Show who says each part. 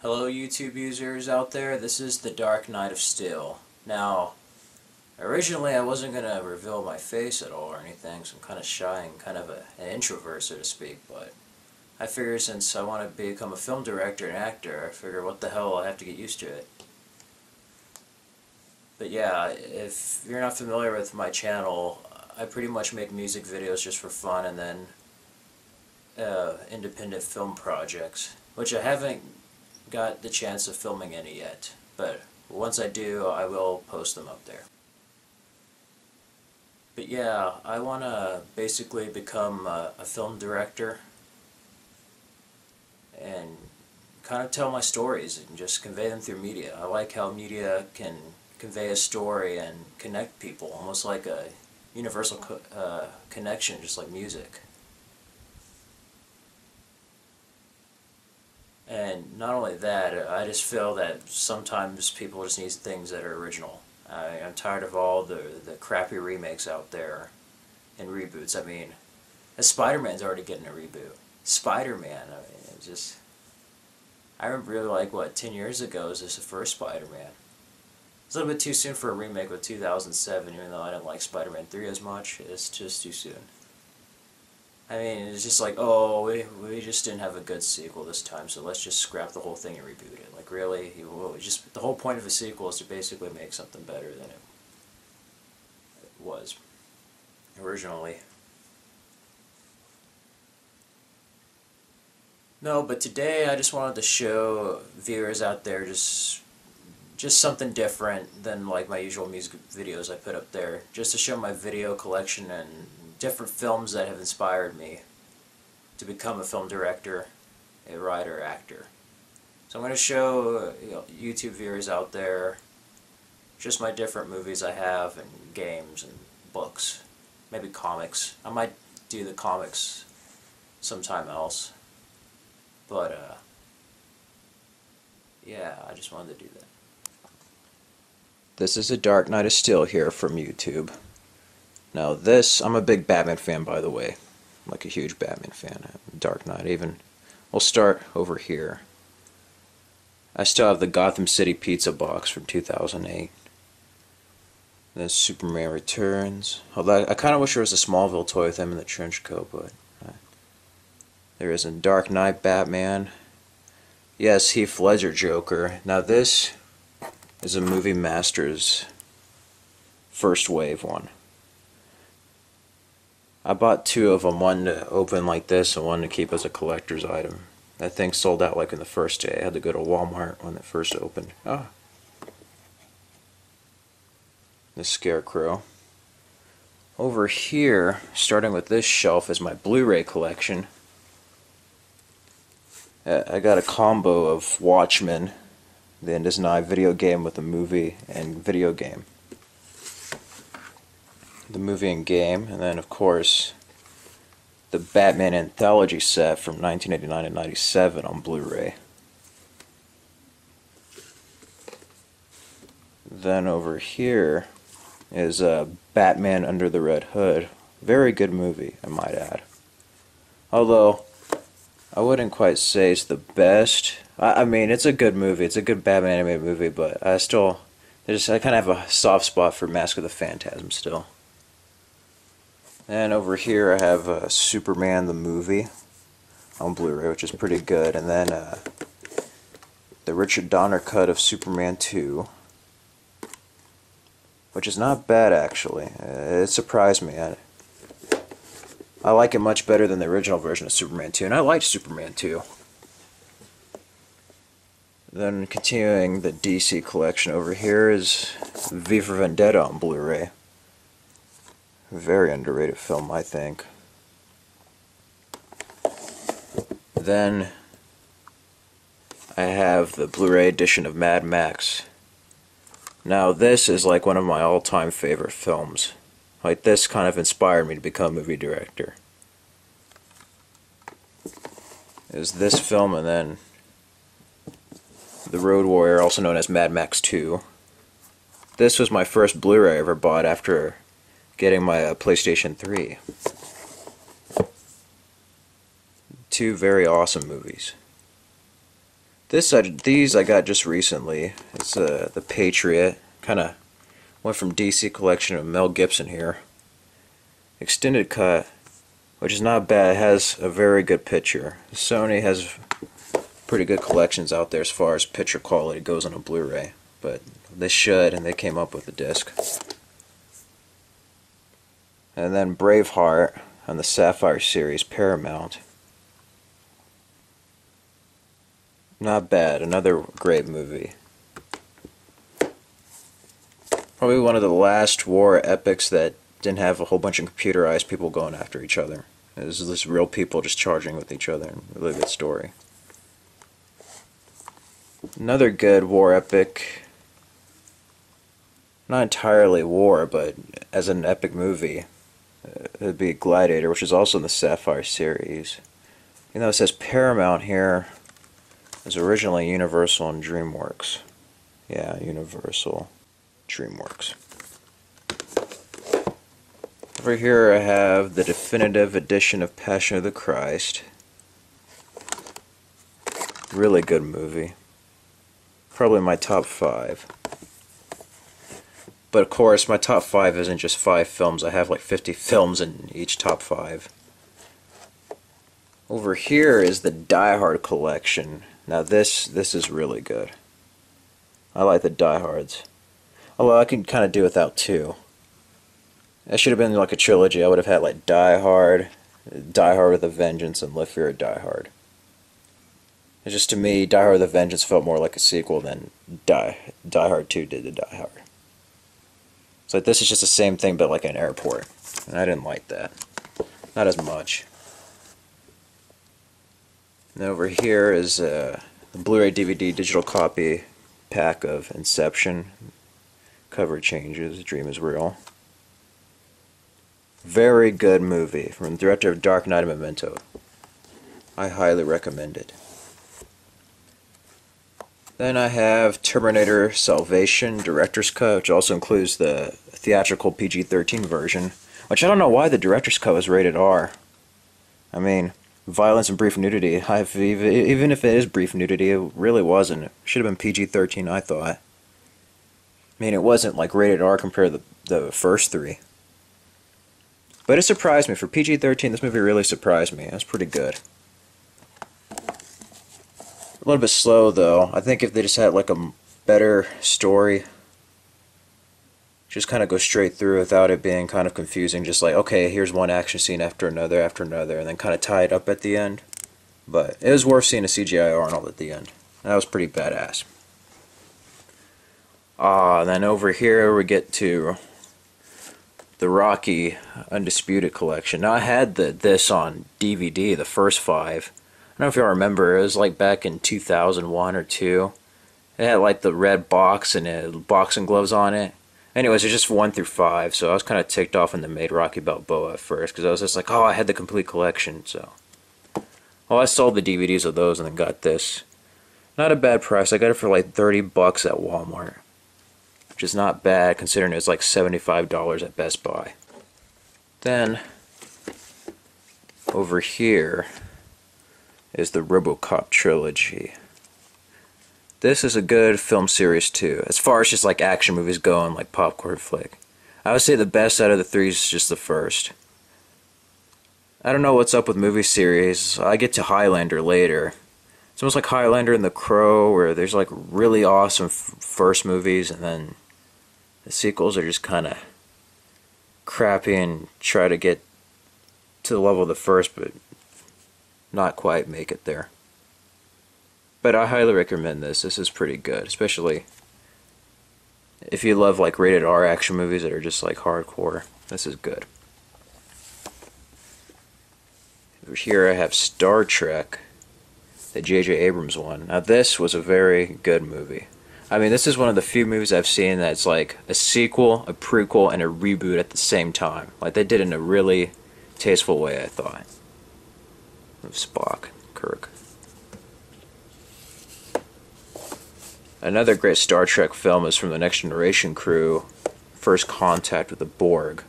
Speaker 1: Hello YouTube users out there, this is Thedarkknightofsteel. Now, originally I wasn't going to reveal my face at all or anything, so I'm kind of shy and kind of an introvert, so to speak, but I figure since I want to become a film director and actor, I figure what the hell, I have to get used to it. But yeah, if you're not familiar with my channel, I pretty much make music videos just for fun and then independent film projects, which I haven't got the chance of filming any yet, but once I do, I will post them up there. But yeah, I want to basically become a film director and kind of tell my stories and just convey them through media. I like how media can convey a story and connect people, almost like a universal connection, just like music. And not only that, I just feel that sometimes people just need things that are original. I'm tired of all the crappy remakes out there and reboots. I mean, Spider-Man's already getting a reboot. Spider-Man, I mean, it's just... I remember really like, what, 10 years ago was this the first Spider-Man. It's a little bit too soon for a remake with 2007, even though I didn't like Spider-Man 3 as much. It's just too soon. I mean, it's just like, oh, we just didn't have a good sequel this time, so let's just scrap the whole thing and reboot it. Like, really? Just the whole point of a sequel is to basically make something better than it was originally. No, but today I just wanted to show viewers out there just something different than like my usual music videos I put up there, just to show my video collection and different films that have inspired me to become a film director, a writer, actor. So I'm going to show YouTube viewers out there just my different movies I have and games and books, maybe comics. I might do the comics sometime else, but yeah, I just wanted to do that. This is a Dark Knight of Steel here from YouTube. Now this, I'm a big Batman fan, by the way. I'm like a huge Batman fan. Dark Knight even. We'll start over here. I still have the Gotham City pizza box from 2008. Then Superman Returns. Although I kind of wish there was a Smallville toy with him in the trench coat, but there isn't. Dark Knight Batman. Yes, Heath Ledger Joker. Now this is a Movie Masters first wave one. I bought two of them, one to open like this and one to keep as a collector's item. That thing sold out like in the first day. I had to go to Walmart when it first opened. Ah. The Scarecrow. Over here, starting with this shelf, is my Blu-ray collection. I got a combo of Watchmen, the Undisputed video game with a movie and video game. The movie and game, and then of course the Batman anthology set from 1989 and 97 on Blu-ray. Then over here is Batman Under the Red Hood. Very good movie, I might add. Although I wouldn't quite say it's the best. I mean, it's a good movie. It's a good Batman animated movie, but I kind of have a soft spot for Mask of the Phantasm still. And over here I have Superman the movie on Blu-ray, which is pretty good. And then the Richard Donner cut of Superman 2, which is not bad actually. It surprised me. I like it much better than the original version of Superman 2, and I liked Superman 2. Then continuing the DC collection over here is V for Vendetta on Blu-ray. Very underrated film, I think. Then I have the Blu-ray edition of Mad Max. Now this is like one of my all-time favorite films. Like this kind of inspired me to become a movie director. Is this film, and then The Road Warrior, also known as Mad Max 2. This was my first Blu-ray I ever bought after getting my PlayStation 3. Two very awesome movies. These I got just recently. It's the Patriot. Kind of went from DC collection of Mel Gibson here. Extended cut, which is not bad. It has a very good picture. Sony has pretty good collections out there as far as picture quality goes on a Blu-ray, but they should, and they came up with the disc. And then Braveheart on the Sapphire series, Paramount. Not bad, another great movie. Probably one of the last war epics that didn't have a whole bunch of computerized people going after each other. It was just real people just charging with each other. Really good story. Another good war epic. Not entirely war, but as an epic movie. It would be Gladiator, which is also in the Sapphire series. You know, it says Paramount here. It was originally Universal and DreamWorks. Yeah, Universal, DreamWorks. Over here I have the definitive edition of Passion of the Christ. Really good movie. Probably my top 5. But of course, my top 5 isn't just 5 films. I have like 50 films in each top 5. Over here is the Die Hard collection. Now this is really good. I like the Die Hards. Although I can kind of do without 2. It should have been like a trilogy. I would have had like Die Hard with a Vengeance, and Live Fear Die Hard. It's just, to me, Die Hard with a Vengeance felt more like a sequel than Die Hard 2 did to Die Hard. It's like this is just the same thing but like an airport. And I didn't like that. Not as much. And over here is the Blu-ray DVD digital copy pack of Inception. Cover changes, Dream is Real. Very good movie from the director of Dark Knight and Memento. I highly recommend it. Then I have Terminator Salvation Director's Cut, which also includes the theatrical PG-13 version, which I don't know why the Director's Cut was rated R. I mean, violence and brief nudity, even if it is brief nudity, it really wasn't. It should have been PG-13, I thought. I mean, it wasn't like rated R compared to the first 3. But it surprised me. For PG-13, this movie really surprised me. It was pretty good. A little bit slow, though. I think if they just had like a better story, just kind of go straight through without it being kind of confusing, just like, okay, here's one action scene after another, and then kind of tie it up at the end. But it was worth seeing a CGI Arnold at the end. That was pretty badass. Then over here we get to the Rocky Undisputed collection. Now I had this on DVD, the first 5. I don't know if y'all remember, it was like back in 2001 or 2. It had like the red box and it had boxing gloves on it. Anyways, it's just 1 through 5, so I was kind of ticked off when they made Rocky Balboa at first, because I was just like, oh, I had the complete collection, so. Well, I sold the DVDs of those and then got this. Not a bad price. I got it for like $30 at Walmart, which is not bad considering it's like $75 at Best Buy. Then, over here is the Ribble Cup Trilogy. This is a good film series too, as far as just like action movies go and like popcorn flick. I would say the best out of the 3 is just the first. I don't know what's up with movie series. I get to Highlander later. It's almost like Highlander and The Crow, where there's like really awesome first movies and then the sequels are just kind of crappy and try to get to the level of the first, but not quite make it there. But I highly recommend this. This is pretty good, especially if you love like rated R action movies that are just like hardcore. This is good. Over here I have Star Trek, the J.J. Abrams one. Now this was a very good movie. I mean, this is one of the few movies I've seen that's like a sequel, a prequel, and a reboot at the same time. Like they did it in a really tasteful way, I thought. Of Spock, Kirk. Another great Star Trek film is from the Next Generation crew, First Contact with the Borg.